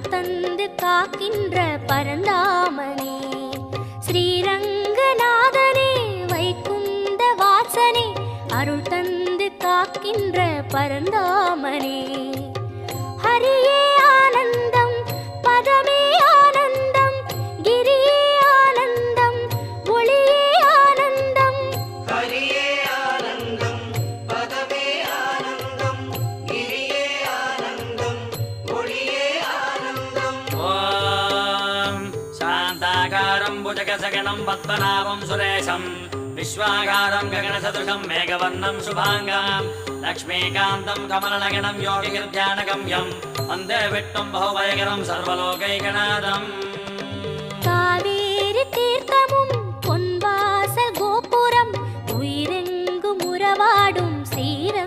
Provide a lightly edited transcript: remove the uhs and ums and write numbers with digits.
அருள் தந்து காக்கின்ற பரந்தாமனே ஸ்ரீரங்கநாதனே வைகுந்த வாசனே அருள் தந்து காக்கின்ற பரந்தாமனே ஹரியே ஆனந்தம் பதமே ஆனந்தம் கிரியே ஆனந்தம் ஒளியே ஆனந்தம் ஹரியே ஆனந்தம் பதமே ஆனந்தம் கிரியே ஆனந்தம் ஒளியே ஆனந்தம். ஓம் சாந்தாகாரம் புஜகசகனம் பத்மநாபம் சுரேஷம் விஸ்வாகாரம் ககனசதுர்கம் மேகவர்ணம் சுபாங்கம் லக்ஷ்மீகாந்தம் கமலநகனம் யோகிகிர்த்தியானகம்யம் வந்தே விஷ்ணும் பகுபயகரம் சர்வலோகைகநாதம். காவேரி தீர்த்தம்